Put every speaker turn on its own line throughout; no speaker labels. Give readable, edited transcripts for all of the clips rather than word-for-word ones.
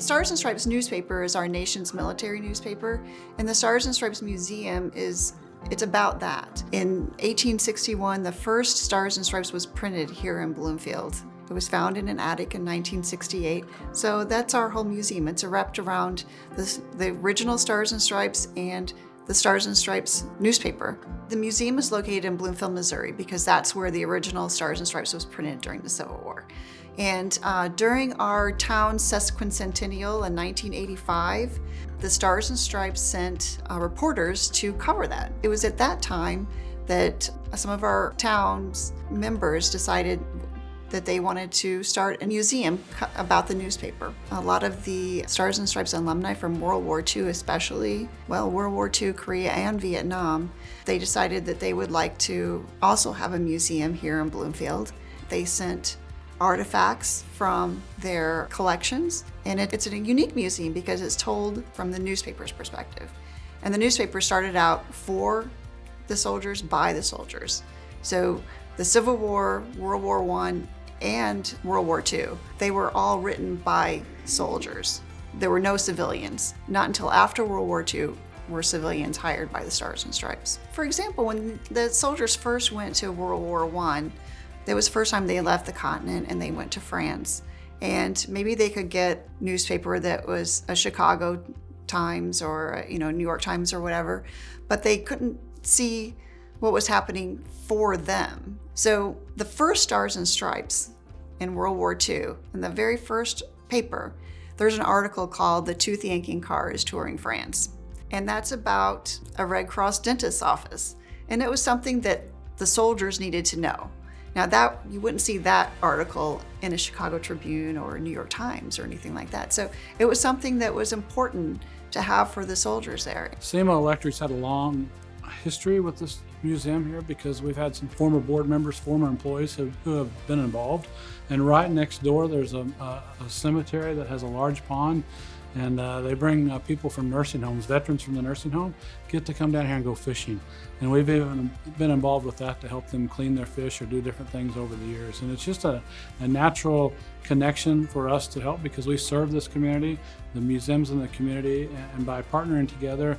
Stars and Stripes newspaper is our nation's military newspaper, and the Stars and Stripes Museum it's about that. In 1861, the first Stars and Stripes was printed here in Bloomfield. It was found in an attic in 1968. So that's our whole museum. It's wrapped around the original Stars and Stripes and the Stars and Stripes newspaper. The museum is located in Bloomfield, Missouri, because that's where the original Stars and Stripes was printed during the Civil War. And during our town's sesquicentennial in 1985, the Stars and Stripes sent reporters to cover that. It was at that time that some of our town's members decided that they wanted to start a museum about the newspaper. A lot of the Stars and Stripes alumni from World War II especially, World War II, Korea, and Vietnam, they decided that they would like to also have a museum here in Bloomfield. They sent artifacts from their collections, and it's a unique museum because it's told from the newspaper's perspective. And the newspaper started out for the soldiers, by the soldiers. So the Civil War, World War I, and World War II, they were all written by soldiers. There were no civilians. Not until after World War II were civilians hired by the Stars and Stripes. For example, when the soldiers first went to World War I, that was the first time they left the continent and they went to France. And maybe they could get newspaper that was a Chicago Times or New York Times or whatever, but they couldn't see what was happening for them. So the first Stars and Stripes in World War II, in the very first paper, there's an article called "The Tooth Yanking Car is Touring France." And that's about a Red Cross dentist's office. And it was something that the soldiers needed to know. Now that you wouldn't see that article in a Chicago Tribune or a New York Times or anything like that. So it was something that was important to have for the soldiers there.
SEMO Electric's had a long history with this museum here because we've had some former board members, former employees who have been involved. And right next door there's a cemetery that has a large pond, and they bring people from nursing homes, veterans from the nursing home, get to come down here and go fishing. And we've even been involved with that to help them clean their fish or do different things over the years. And it's just a natural connection for us to help because we serve this community, the museums in the community, and by partnering together,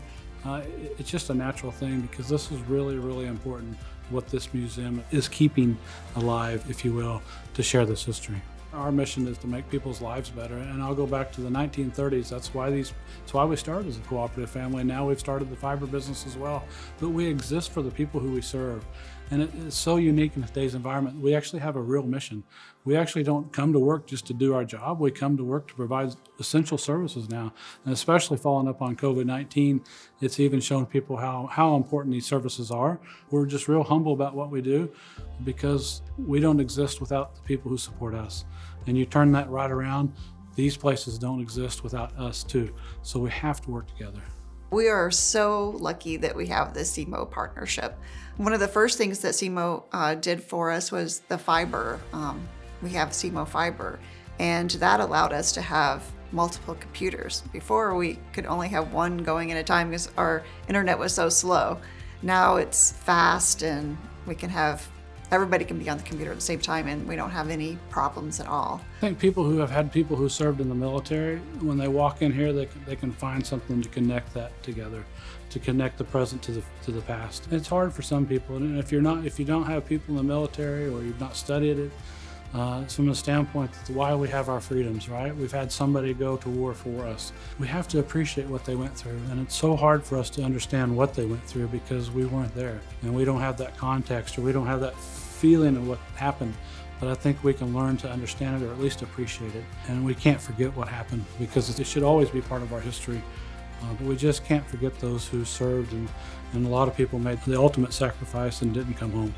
it's just a natural thing because this is really, really important what this museum is keeping alive, if you will, to share this history. Our mission is to make people's lives better, and I'll go back to the 1930s. That's why we started as a cooperative family, and now we've started the fiber business as well. But we exist for the people who we serve, and it's so unique in today's environment. We actually have a real mission. We actually don't come to work just to do our job. We come to work to provide essential services now, and especially following up on COVID-19, it's even shown people how important these services are. We're just real humble about what we do because we don't exist without the people who support us. And you turn that right around, these places don't exist without us too. So we have to work together.
We are so lucky that we have this SEMO partnership. One of the first things that SEMO did for us was the fiber. We have SEMO fiber, and that allowed us to have multiple computers. Before, we could only have one going at a time because our internet was so slow. Now it's fast, and everybody can be on the computer at the same time, and we don't have any problems at all.
I think people who have had people who served in the military, when they walk in here, they can find something to connect that together, to connect the present to the past. It's hard for some people, and if you don't have people in the military or you've not studied it, it's from the standpoint that's why we have our freedoms, right? We've had somebody go to war for us. We have to appreciate what they went through, and it's so hard for us to understand what they went through because we weren't there, and we don't have that context, or we don't have that feeling of what happened. But I think we can learn to understand it, or at least appreciate it. And we can't forget what happened because it should always be part of our history. But we just can't forget those who served, and a lot of people made the ultimate sacrifice and didn't come home.